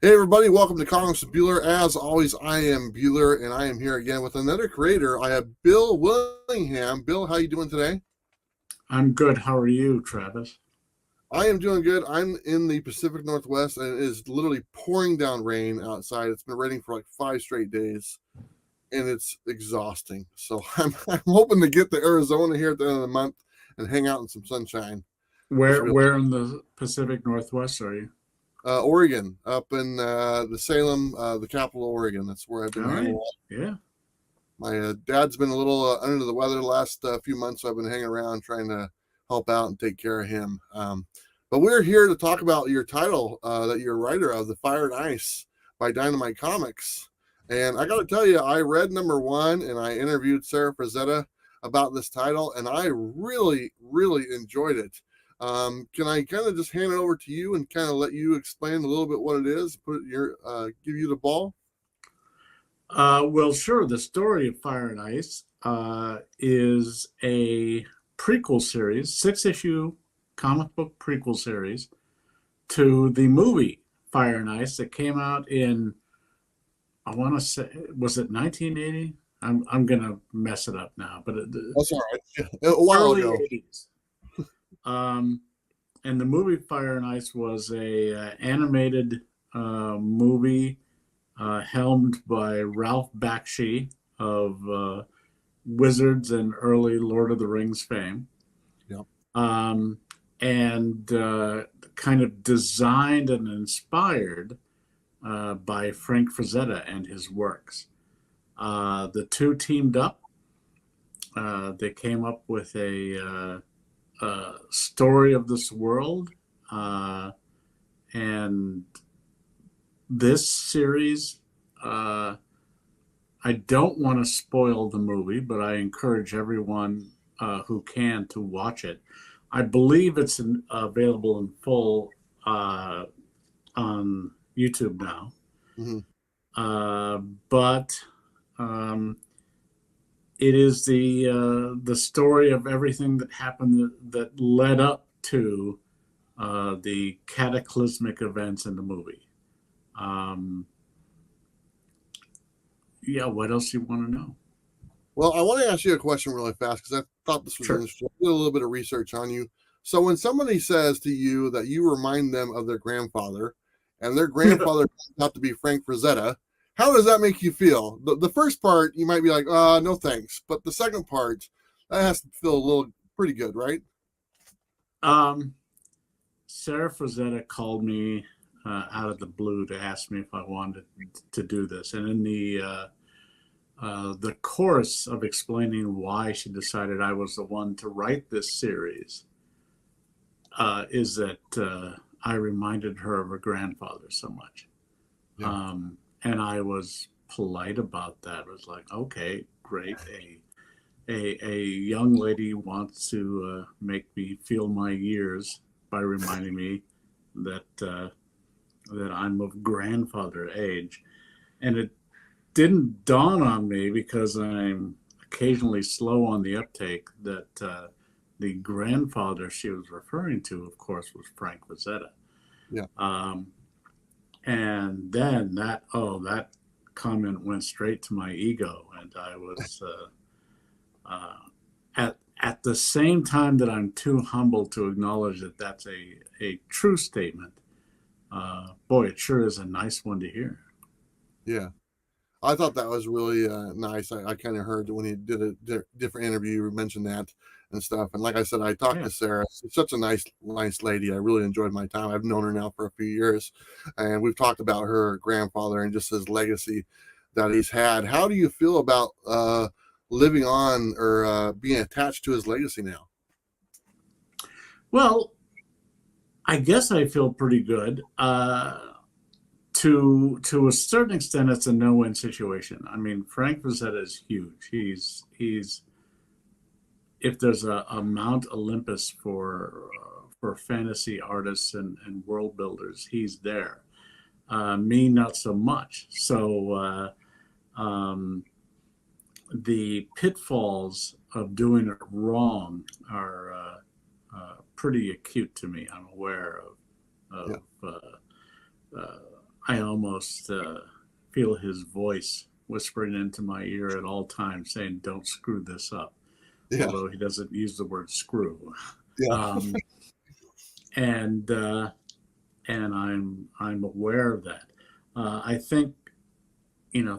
Hey everybody, welcome to Comics with Bueller. As always, I am Bueller, and I am here again with another creator. I have Bill Willingham. Bill, how you doing today? I'm good. How are you, Travis? I am doing good. I'm in the Pacific Northwest, and it is literally pouring down rain outside. It's been raining for like 5 straight days, and it's exhausting. So I'm hoping to get to Arizona here at the end of the month and hang out in some sunshine. Where in the Pacific Northwest are you? Oregon, up in the Salem, the capital of Oregon. That's where I've been All right. hanging out. Yeah. My dad's been a little under the weather the last few months, so I've been hanging around trying to help out and take care of him. But we're here to talk about your title that you're a writer of, The Fire and Ice by Dynamite Comics. And I got to tell you, I read #1 and I interviewed Frank Frazetta about this title, and I really, really enjoyed it. Can I kind of just hand it over to you and kind of let you explain a little bit what it is, give you the ball? Well, sure. The story of Fire and Ice is a prequel series, 6-issue comic book prequel series to the movie Fire and Ice that came out in, I want to say, was it 1980? I'm gonna mess it up now, but That's all right. A while early ago. 80s. And the movie Fire and Ice was a animated movie helmed by Ralph Bakshi of Wizards and early Lord of the Rings fame. Yep. And kind of designed and inspired by Frank Frazetta and his works. The two teamed up. They came up with a story of this world. And this series, I don't want to spoil the movie, but I encourage everyone who can to watch it. I believe it's available in full on YouTube now. Mm-hmm. But it is the story of everything that happened that led up to the cataclysmic events in the movie. Yeah, what else do you want to know? Well, I want to ask you a question really fast because I thought this was Sure. interesting. I did a little bit of research on you. So when somebody says to you that you remind them of their grandfather and their grandfather turns out to be Frank Frazetta, how does that make you feel? The first part, you might be like, no thanks. But the second part, that has to feel a little pretty good, right? Sarah Frazetta called me out of the blue to ask me if I wanted to do this. And in the course of explaining why she decided I was the one to write this series, is that I reminded her of her grandfather so much. Yeah. And I was polite about that. I was like, okay, great. A young lady wants to make me feel my years by reminding me that that I'm of grandfather age. And it didn't dawn on me, because I'm occasionally slow on the uptake, that the grandfather she was referring to, of course, was Frank Frazetta. Yeah. And then that comment went straight to my ego, and I was at the same time that I'm too humble to acknowledge that that's a true statement. Boy, it sure is a nice one to hear. Yeah. I thought that was really nice. I kind of heard when he did a different interview, you mentioned that and stuff. And like I said, I talked to Sarah. She's such a nice lady. I really enjoyed my time. I've known her now for a few years, and we've talked about her grandfather and just his legacy that he's had. How do you feel about living on or being attached to his legacy now? Well, I guess I feel pretty good. To a certain extent, it's a no-win situation. I mean, Frank Frazetta is huge. He's if there's a Mount Olympus for fantasy artists and world builders, he's there. Me, not so much. So the pitfalls of doing it wrong are pretty acute to me. I'm aware of Yeah. I almost feel his voice whispering into my ear at all times, saying, "Don't screw this up." Yeah. Although he doesn't use the word "screw," Yeah. um, and I'm aware of that. I think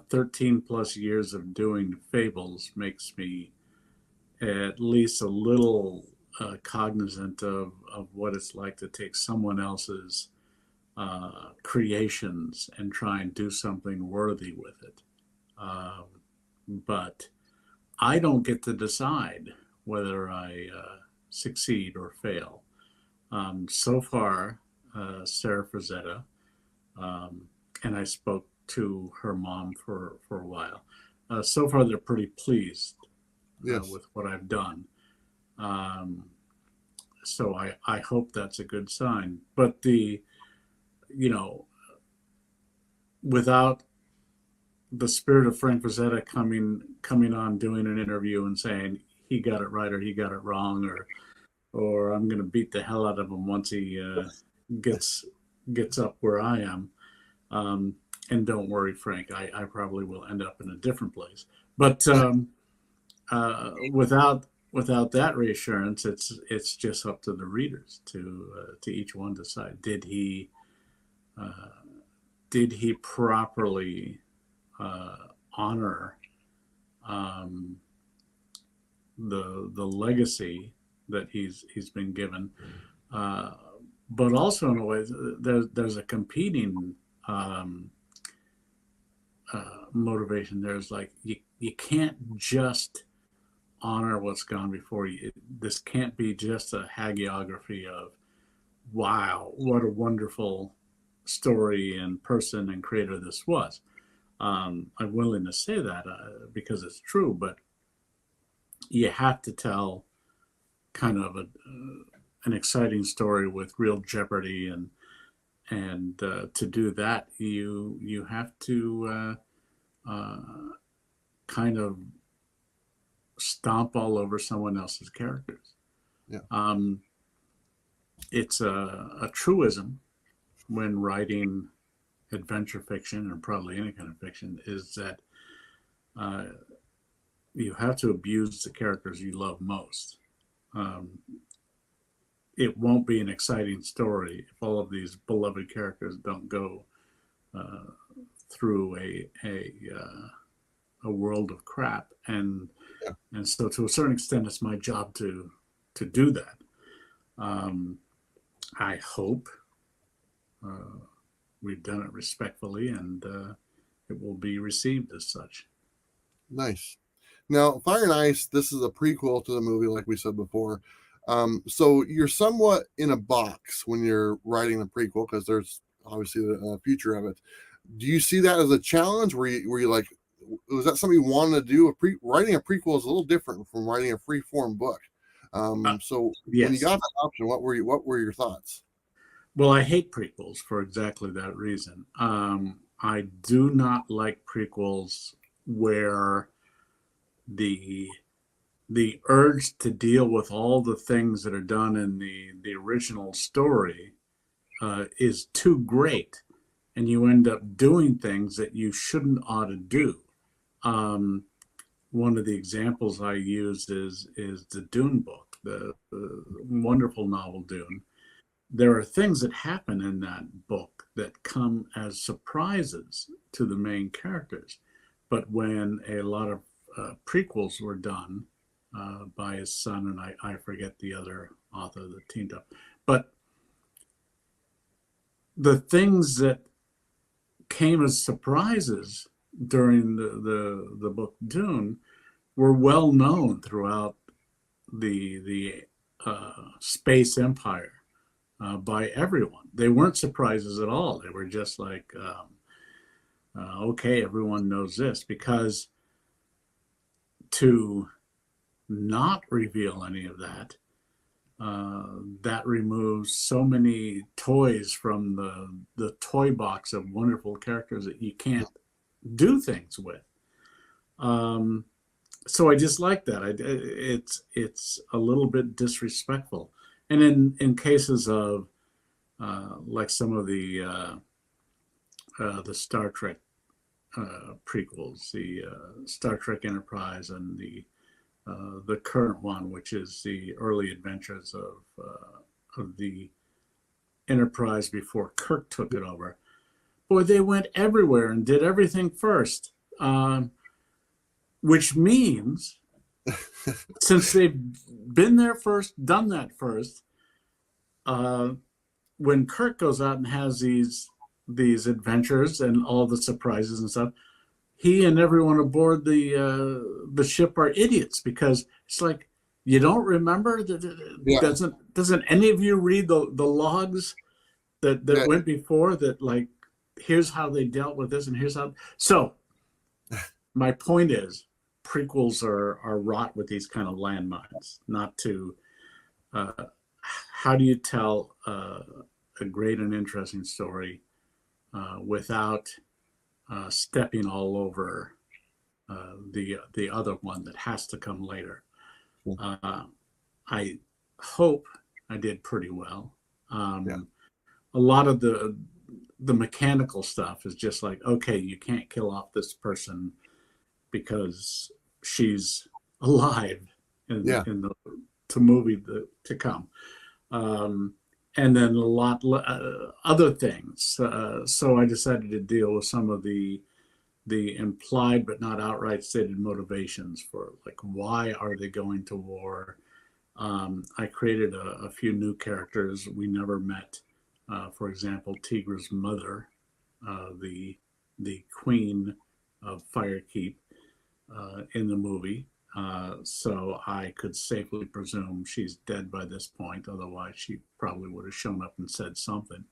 13 plus years of doing fables makes me at least a little cognizant of what it's like to take someone else's creations and try and do something worthy with it. Um, but I don't get to decide whether I succeed or fail. So far, Sarah Frazetta, and I spoke to her mom for a while. So far, they're pretty pleased Yes. with what I've done. Um, so I hope that's a good sign. But you know, without the spirit of Frank Frazetta coming on, doing an interview and saying he got it right or he got it wrong, or I'm going to beat the hell out of him once he gets gets up where I am. And don't worry, Frank, I probably will end up in a different place. But without that reassurance, it's just up to the readers to each one decide uh, did he properly uh, honor um, the legacy that he's been given, uh, but also in a way there's a competing um, motivation. There's like you can't just honor what's gone before you. This can't be just a hagiography of wow, what a wonderful story and person and creator this was. I'm willing to say that because it's true, but you have to tell kind of an exciting story with real jeopardy, and to do that, you have to kind of stomp all over someone else's characters. Yeah. It's a truism when writing adventure fiction, or probably any kind of fiction, is that uh, you have to abuse the characters you love most. Um, it won't be an exciting story if all of these beloved characters don't go uh, through a world of crap, Yeah. and so to a certain extent, it's my job to do that. Um, I hope uh, we've done it respectfully, and it will be received as such. Nice. Now, Fire and Ice, this is a prequel to the movie, like we said before. So you're somewhat in a box when you're writing a prequel because there's obviously the future of it. Do you see that as a challenge? Were you like, was that something you wanted to do? Writing a prequel is a little different from writing a free form book. Uh, So when you yes. got that option, what were your thoughts? Well, I hate prequels for exactly that reason. I do not like prequels where the the urge to deal with all the things that are done in the original story is too great, and you end up doing things that you shouldn't ought to do. Um, One of the examples I use is the Dune book, the wonderful novel Dune. There are things that happen in that book that come as surprises to the main characters. But when a lot of prequels were done by his son, and I forget the other author that teamed up, but the things that came as surprises during the book Dune were well known throughout the space empire by everyone. They weren't surprises at all. They were just like, okay, everyone knows this, because to not reveal any of that, that removes so many toys from the toy box of wonderful characters that you can't do things with. Um, so I just like that. It's a little bit disrespectful, and in cases of like some of the the Star Trek prequels, the Star Trek Enterprise, and the current one, which is the early adventures of the Enterprise before Kirk took it over. Boy, they went everywhere and did everything first, which means since they've been there first, done that first, when Kirk goes out and has these adventures and all the surprises and stuff, he and everyone aboard the ship are idiots, because it's like, you don't remember that? Yeah. Doesn't any of you read the logs that Yeah. went before that? Like, here's how they dealt with this, and here's how. So my point is, prequels are wrought with these kind of landmines. Not to how do you tell a great and interesting story without stepping all over the other one that has to come later? I hope I did pretty well. A lot of the mechanical stuff is just like, okay, you can't kill off this person because she's alive in the movie to come. And then a lot other things. So I decided to deal with some of the implied but not outright stated motivations for, like, why are they going to war? I created a few new characters we never met. For example, Tigra's mother, the queen of Firekeep in the movie. So I could safely presume she's dead by this point. Otherwise, she probably would have shown up and said something.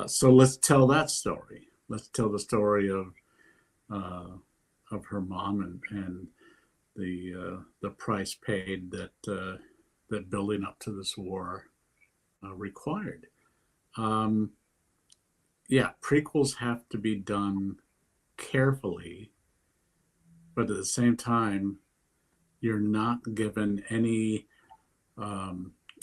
So let's tell that story. Let's tell the story of her mom and the price paid that building up to this war required. Prequels have to be done carefully, but at the same time, you're not given any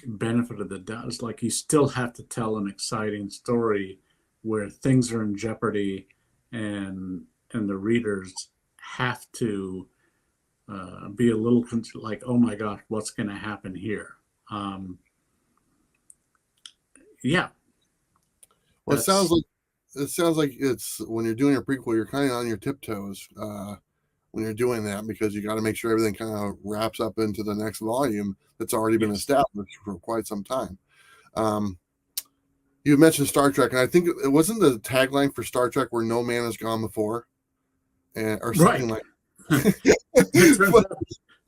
benefit of the doubt. It's like you still have to tell an exciting story where things are in jeopardy, and the readers have to be a little like, oh my gosh, what's going to happen here? Well, it sounds like it's, when you're doing a prequel, you're kind of on your tiptoes when you're doing that, because you got to make sure everything kind of wraps up into the next volume that's already been established for quite some time. You mentioned Star Trek, and I think it wasn't the tagline for Star Trek where no man has gone before, or something like.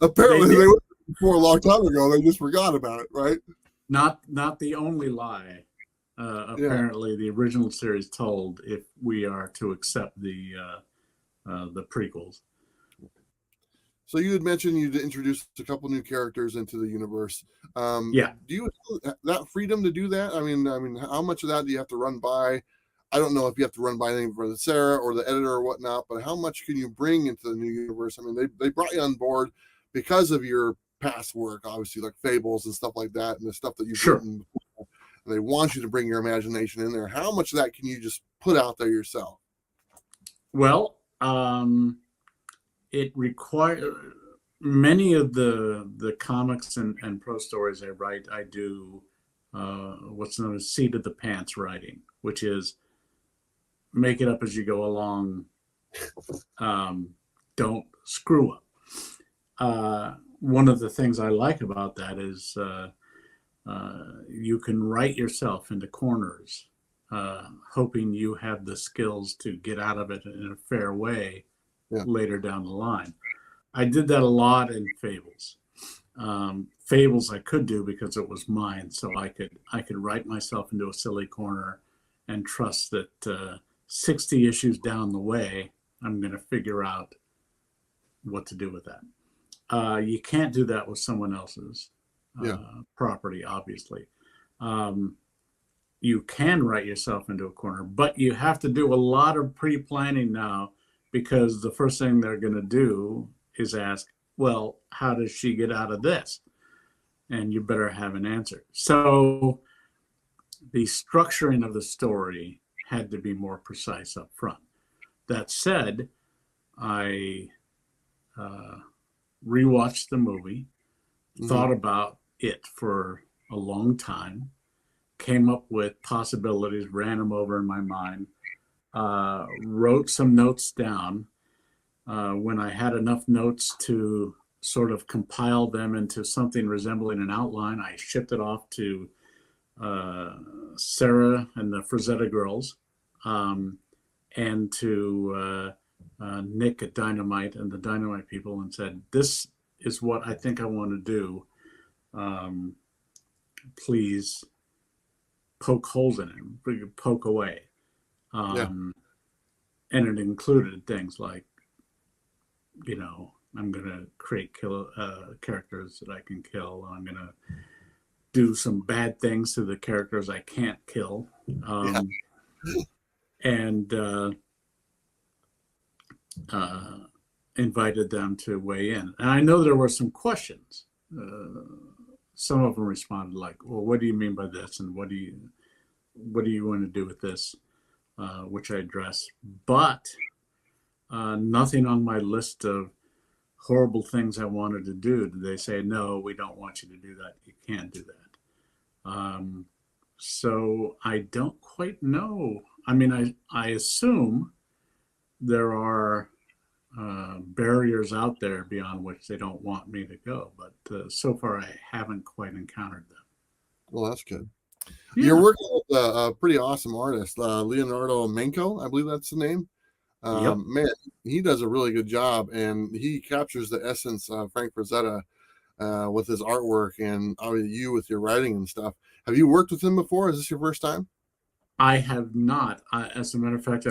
Apparently, they went before a long time ago. They just forgot about it, right? Not the only lie. Apparently, the original series told, if we are to accept the prequels. So you had mentioned you'd introduced a couple new characters into the universe. Do you have that freedom to do that? I mean, how much of that do you have to run by? I don't know if you have to run by anything for the Sarah or the editor or whatnot, but how much can you bring into the new universe? I mean, they brought you on board because of your past work, obviously, like Fables and stuff like that, and the stuff that you've written before. And they want you to bring your imagination in there. How much of that can you just put out there yourself? Well, it requires many of the comics and prose stories I write. I do what's known as seat of the pants writing, which is make it up as you go along. Don't screw up. One of the things I like about that is you can write yourself into corners, hoping you have the skills to get out of it in a fair way later down the line. I did that a lot in Fables. Fables I could do because it was mine, so I could write myself into a silly corner and trust that 60 issues down the way, I'm going to figure out what to do with that. You can't do that with someone else's property, obviously. You can write yourself into a corner, but you have to do a lot of pre-planning now, because the first thing they're going to do is ask, well, how does she get out of this? And you better have an answer. So the structuring of the story had to be more precise up front. That said, I rewatched the movie, thought about it for a long time, came up with possibilities, ran them over in my mind, wrote some notes down. When I had enough notes to sort of compile them into something resembling an outline, I shipped it off to Sarah and the Frazetta girls, and to Nick at Dynamite and the Dynamite people, and said, "This is what I think I want to do. Please poke holes in it, poke away." And it included things like, I'm going to create characters that I can kill. I'm going to do some bad things to the characters I can't kill. And invited them to weigh in. And I know there were some questions. Some of them responded like, "Well, what do you mean by this? And what do you want to do with this?" Which I addressed. But nothing on my list of horrible things I wanted to do did they say, "No, we don't want you to do that. You can't do that." So I don't quite know. I mean, I assume there are barriers out there beyond which they don't want me to go, but so far I haven't quite encountered them. Well, that's good. Yeah. You're working with a pretty awesome artist, Leonardo Manco, I believe that's the name. Yep. Man, he does a really good job, and he captures the essence of Frank Frazetta with his artwork, and obviously you with your writing and stuff. Have you worked with him before? Is this your first time? I have not. As a matter of fact,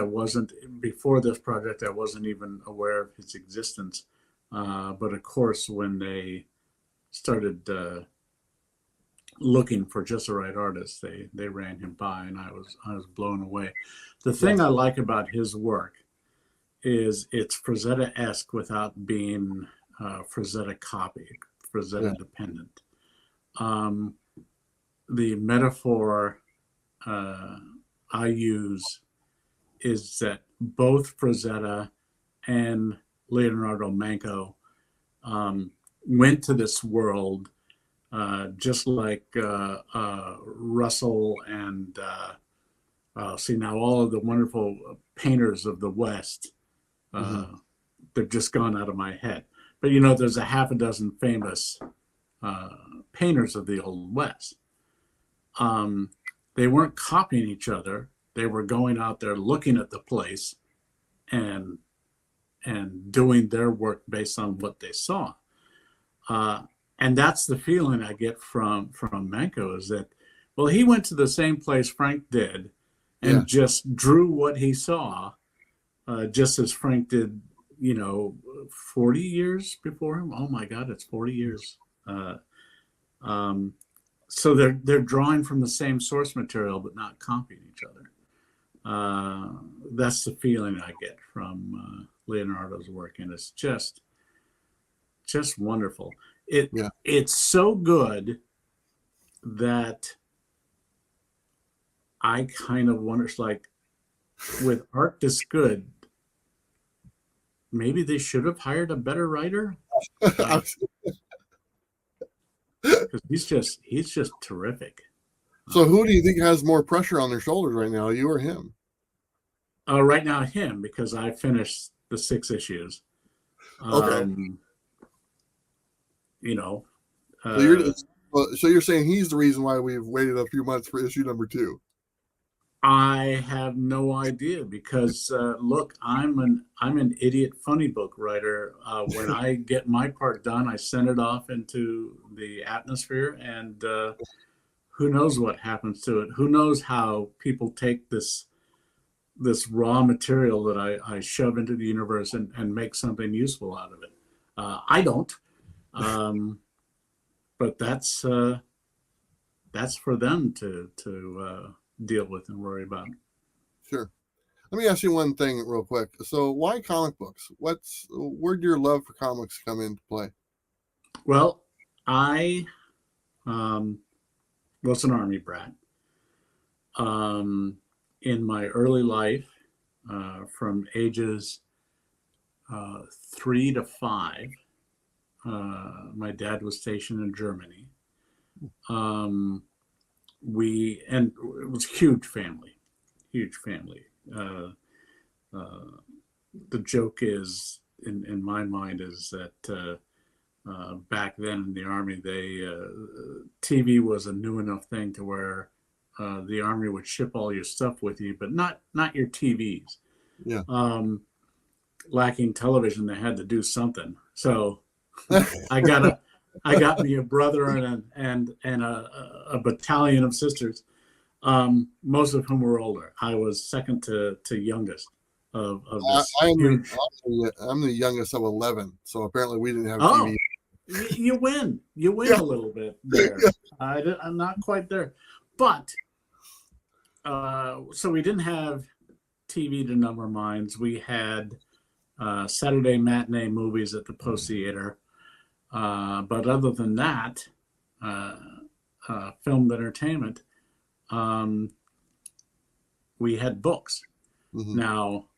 before this project, I wasn't even aware of his existence. But of course, when they started looking for just the right artist, they ran him by, and I was blown away. The thing I like about his work is it's Frazetta-esque without being Frazetta copy, Frazetta dependent. The metaphor I use is that both Frazetta and Leonardo Manco went to this world just like Russell and now all of the wonderful painters of the West. They've just gone out of my head. But there's a half a dozen famous painters of the Old West. They weren't copying each other. They were going out there looking at the place and doing their work based on what they saw. And that's the feeling I get from Manco, is that, well, he went to the same place Frank did and just drew what he saw, just as Frank did, 40 years before him. Oh my God, it's 40 years. So they're drawing from the same source material, but not copying each other. That's the feeling I get from Leonardo's work, and it's just wonderful. It's so good that I kind of wonder, like, with art this good, maybe they should have hired a better writer. Because he's just terrific. So who do you think has more pressure on their shoulders right now, you or him? Right now, him, because I finished the 6 issues. Okay. So you're saying he's the reason why we've waited a few months for issue number 2? I have no idea, because look, I'm an idiot funny book writer. When I get my part done, I send it off into the atmosphere, and who knows what happens to it? Who knows how people take this raw material that I shove into the universe and make something useful out of it. I don't, but that's for them to deal with and worry about. Sure. Let me ask you one thing real quick. So why comic books? Where'd your love for comics come into play? Well, I was an Army brat. in my early life, from ages 3 to 5, my dad was stationed in Germany. And it was huge family. The joke is, in my mind, is that back then in the Army, TV was a new enough thing to where the Army would ship all your stuff with you, but not your TVs. Yeah. Lacking television, they had to do something. So I got me a brother and a battalion of sisters, most of whom were older. I was second to youngest of this huge. I'm the youngest of 11, so apparently we didn't have Oh, TV. you win a little bit there. I'm not quite there, but so we didn't have TV to numb our minds. We had Saturday matinee movies at the Post Theater. But other than that, film entertainment, we had books. Mhm. Now,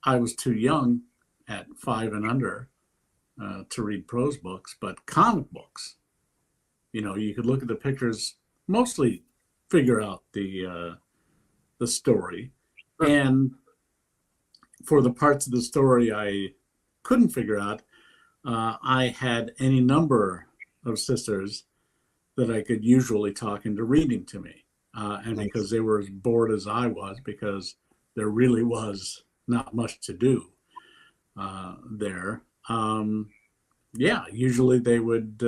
I was too young at 5 and under to read prose books, but comic books, you could look at the pictures, mostly figure out the story. And for the parts of the story I couldn't figure out, I had any number of sisters that I could usually talk into reading to me. And Nice. because they were as bored as I was, because there really was not much to do there. Usually they would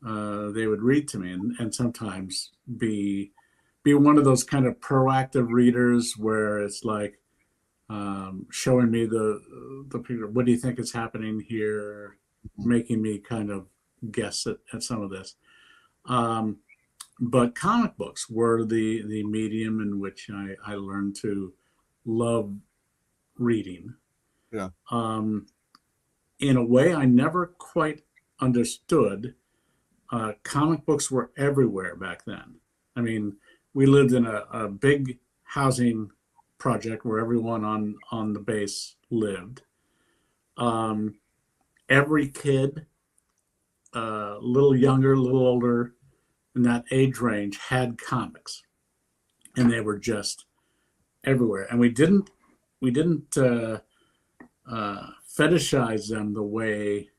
read to me, and sometimes be one of those kind of proactive readers where it's like, showing me the picture. What do you think is happening here? Making me kind of guess at some of this. But comic books were the medium in which I learned to love reading. Yeah. In a way I never quite understood. Comic books were everywhere back then. I mean, we lived in a big housing project where everyone on the base lived. Every kid, a little younger, a little older, in that age range, had comics, and they were just everywhere. And we didn't fetishize them the way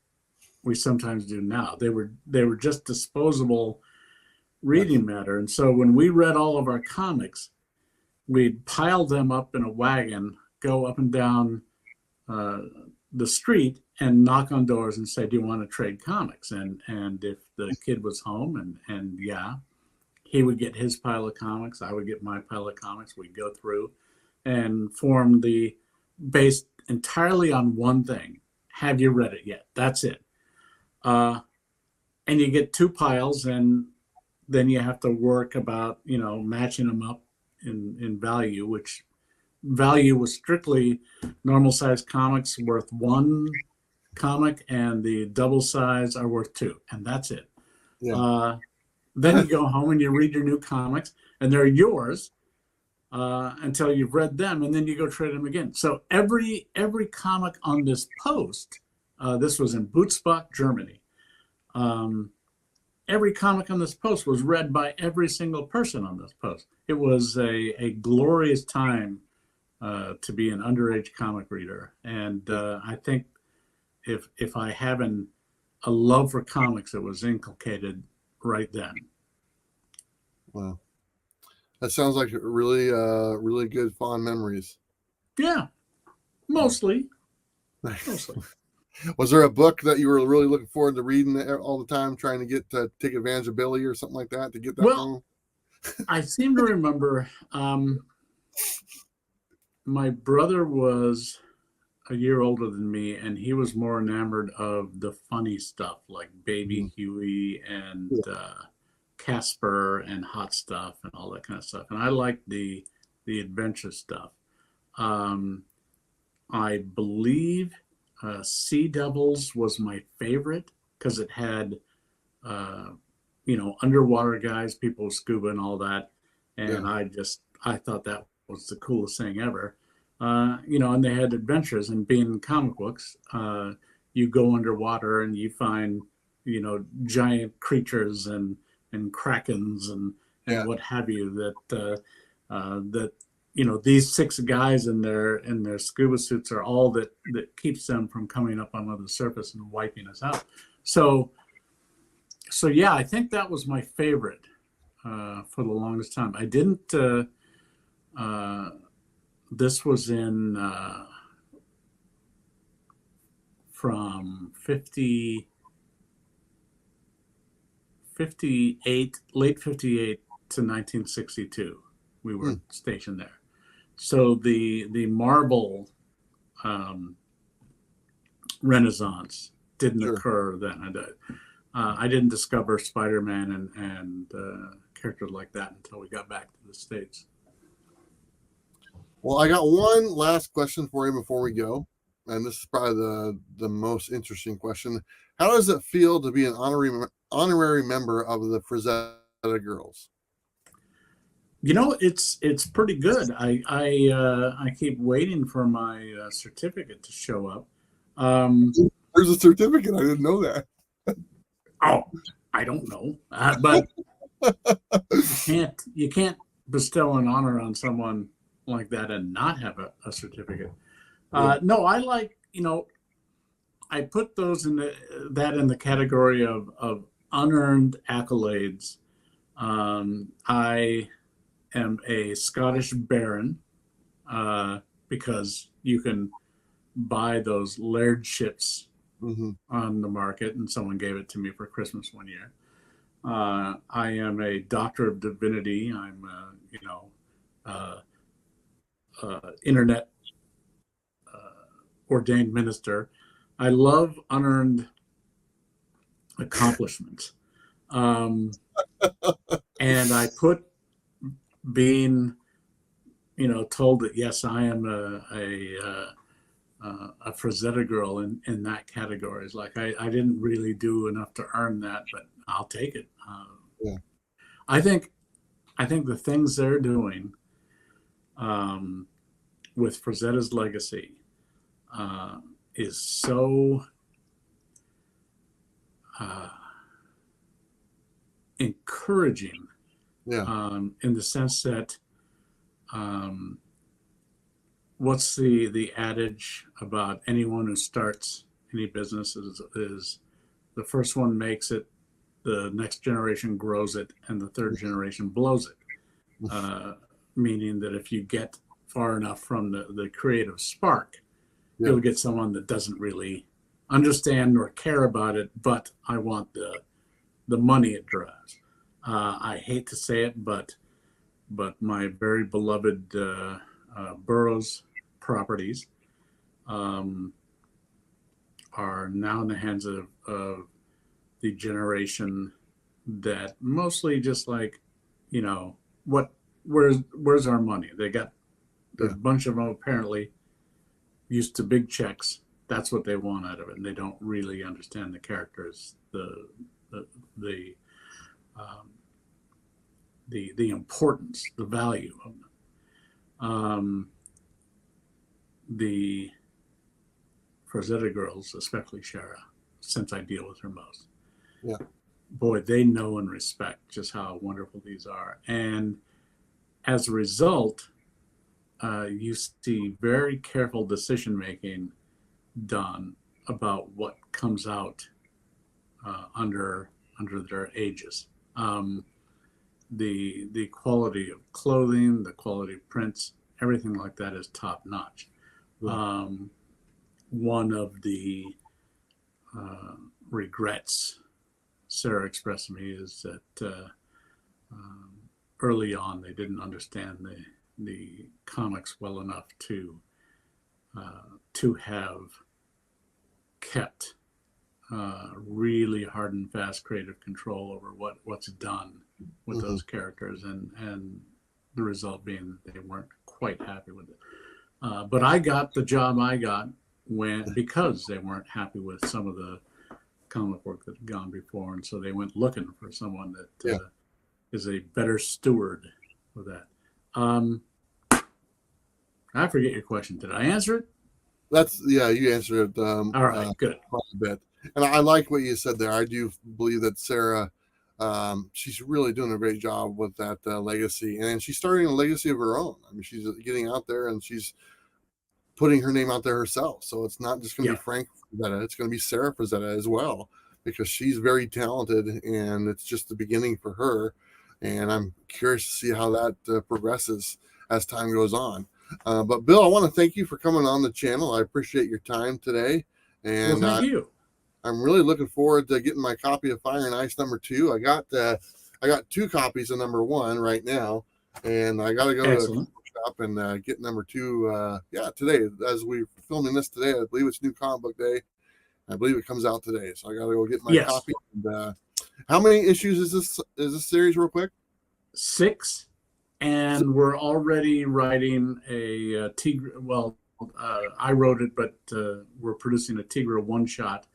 we sometimes do now. They were just disposable reading matter. And so when we read all of our comics, we'd pile them up in a wagon, go up and down the street, and knock on doors and say, "Do you want to trade comics?" And if the kid was home, and he would get his pile of comics, I would get my pile of comics. We'd go through and form based entirely on one thing: have you read it yet? That's it. And you get two piles, and then you have to work about matching them up in value, which value was strictly normal size comics worth one comic, and the double size are worth two, and that's it. Yeah. Then you go home and you read your new comics, and they're yours until you've read them, and then you go trade them again. So every comic on this post, this was in Butzbach, Germany. Every comic on this post was read by every single person on this post. It was a glorious time to be an underage comic reader. And I think if I haven't a love for comics, it was inculcated right then. Wow. That sounds like really, really good fond memories. Yeah, mostly. Was there a book that you were really looking forward to reading all the time, trying to get to take advantage of Billy or something like that to get that home? I seem to remember my brother was a year older than me, and he was more enamored of the funny stuff like Baby Huey and Casper and Hot Stuff and all that kind of stuff. And I liked the adventure stuff. I believe Sea Devils was my favorite because it had, underwater guys, people scuba and all that. And I I thought that was the coolest thing ever. And they had adventures, and being in comic books, you go underwater and you find, giant creatures and krakens and what have you that these six guys in their scuba suits are all that keeps them from coming up onto the surface and wiping us out. So yeah, I think that was my favorite for the longest time. I didn't. This was in from 58, late 58 to 1962. We were stationed there. So the Marvel Renaissance didn't occur then. I didn't discover Spider-Man and characters like that until we got back to the States. Well, I got one last question for you before we go, and this is probably the most interesting question. How does it feel to be an honorary member of the Frazetta Girls? It's pretty good. I keep waiting for my certificate to show up. There's a certificate. I didn't know that. Oh, I don't know, but you can't bestow an honor on someone like that and not have a certificate. No, I like, I put those in the category of unearned accolades. I am a Scottish baron because you can buy those lairdships on the market, and someone gave it to me for Christmas one year. I am a doctor of divinity. I'm internet ordained minister. I love unearned accomplishments. And I put being, told that, yes, I am a Frazetta girl in that category. It's like I didn't really do enough to earn that, but I'll take it. I think the things they're doing with Frazetta's legacy is so encouraging. In the sense that what's the adage about anyone who starts any business is the first one makes it, the next generation grows it, and the third generation blows it. Meaning that if you get far enough from the creative spark, you'll get someone that doesn't really understand nor care about it, but I want the money it drives. I hate to say it, but my very beloved Burroughs properties are now in the hands of the generation that mostly just like, where's our money? They got a bunch of them apparently used to big checks. That's what they want out of it, and they don't really understand the characters, the importance, the value of them. The Frazetta girls, especially Shara, since I deal with her most, boy, they know and respect just how wonderful these are. And as a result, you see very careful decision making done about what comes out under their aegis. The quality of clothing, the quality of prints, everything like that is top notch. One of the regrets Sarah expressed to me is that early on they didn't understand the comics well enough to have kept really hard and fast creative control over what's done with those characters, and the result being they weren't quite happy with it. But I got the job I got because they weren't happy with some of the comic work that had gone before, and so they went looking for someone that is a better steward with that. Um, I forget your question. Did I answer it? You answered it All right, good. quite a bit. And I like what you said there. I do believe that Sarah, she's really doing a great job with that legacy, and she's starting a legacy of her own. I mean, she's getting out there and she's putting her name out there herself. So it's not just going to Yeah. be Frank Frazetta; it's going to be Sarah Frazetta as well, because she's very talented, and it's just the beginning for her. And I'm curious to see how that progresses as time goes on. But Bill, I want to thank you for coming on the channel. I appreciate your time today, Well, and thank you. I'm really looking forward to getting my copy of Fire and Ice #2. I got 2 copies of #1 right now, and I got to go Excellent. to a shop and get #2. Today, as we're filming this today, I believe it's New Comic Book Day. I believe it comes out today, so I got to go get my Yes. copy. And, how many issues is this series, real quick? 6, and we're already writing a Tigra. Well, I wrote it, but we're producing a Tigra one-shot,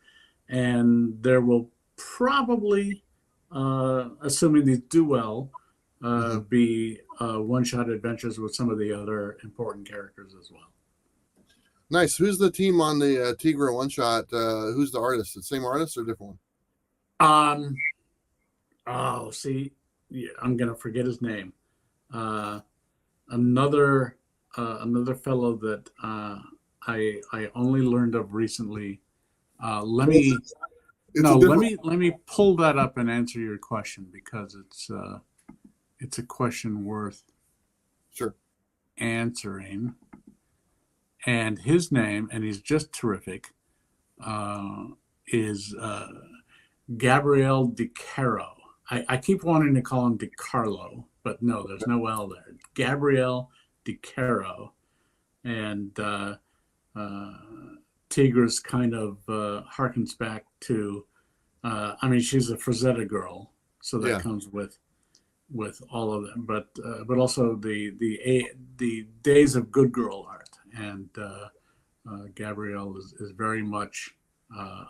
and there will probably, assuming these do well, be one-shot adventures with some of the other important characters as well. Nice. Who's the team on the Tigra one shot? Who's the artist? The same artist or different one? Oh, see, yeah, I'm gonna forget his name. Another fellow that I only learned of recently. Let me pull that up and answer your question, because it's a question worth answering. And his name, and he's just terrific, is Gabriel DiCaro. I keep wanting to call him DiCarlo, but no, there's no L there. Gabriel DiCaro. And Tigra's kind of harkens back to, I mean, she's a Frazetta girl, so that comes with all of them, but also the days of good girl art, and Gabrielle is very much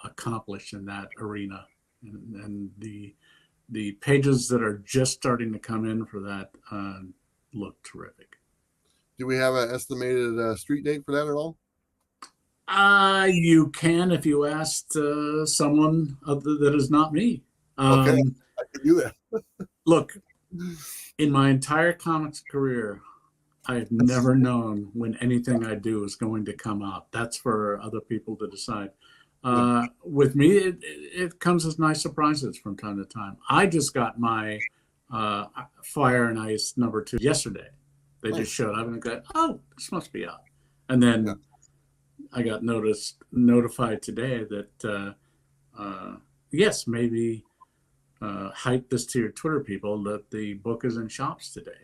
accomplished in that arena, and the pages that are just starting to come in for that look terrific. Do we have an estimated street date for that at all? You can, if you asked someone that is not me. Okay, I can do that. Look, in my entire comics career, I've never known when anything I do is going to come out. That's for other people to decide. With me, it comes as nice surprises from time to time. I just got my Fire and Ice #2 yesterday. They just showed up and I go, oh, this must be out. And then I got notified today that, yes, maybe hype this to your Twitter people that the book is in shops today,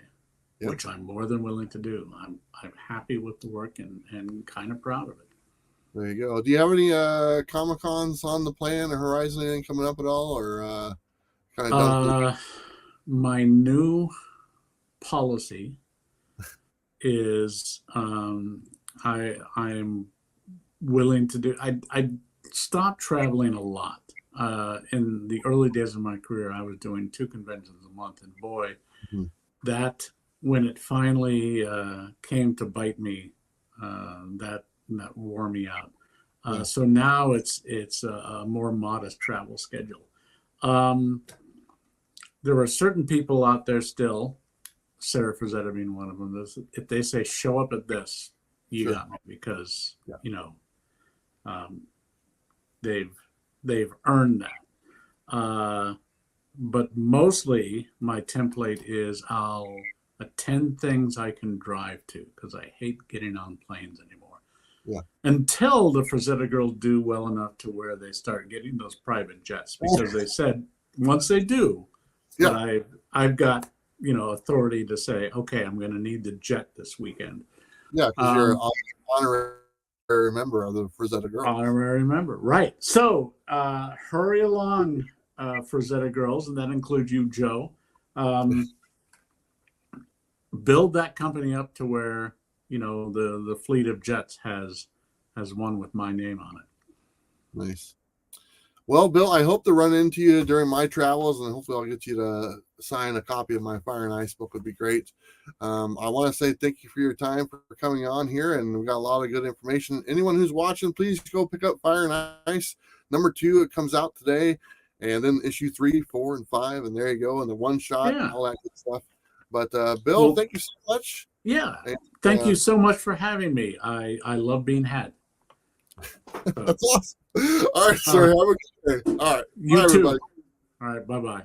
which I'm more than willing to do. I'm happy with the work and kind of proud of it. There you go. Do you have any Comic-Cons on the plan or horizon, anything coming up at all, or kind of done? My new policy is I'm willing to do. I stopped traveling a lot. In the early days of my career, I was doing 2 conventions a month, and boy, that when it finally came to bite me, that wore me out. So now it's a more modest travel schedule. There are certain people out there still, Sarah Frazetta being one of them. If they say show up at this, you got me, because you know they've earned that. But mostly my template is I'll attend things I can drive to, because I hate getting on planes anymore. Until the Frazetta girls do well enough to where they start getting those private jets, because they said once they do, that I've got authority to say, okay, I'm going to need the jet this weekend. Yeah, because you're an honorary member of the Frazetta girls. Honorary member, right? So hurry along, Frazetta girls, and that includes you, Joe. Build that company up to where the fleet of jets has one with my name on it. Nice. Well, Bill, I hope to run into you during my travels, and hopefully I'll get you to sign a copy of my Fire and Ice book would be great. I want to say thank you for your time for coming on here, and we got a lot of good information. Anyone who's watching, please go pick up Fire and Ice #2. It comes out today, and then issue 3, 4, and 5, and there you go, and the one shot, Yeah. and all that good stuff. But Bill, thank you so much. Yeah, and, thank you so much for having me. I love being had. That's awesome. All right, sir. Have a good day. All right. You Bye, too. everybody. All right. Bye-bye.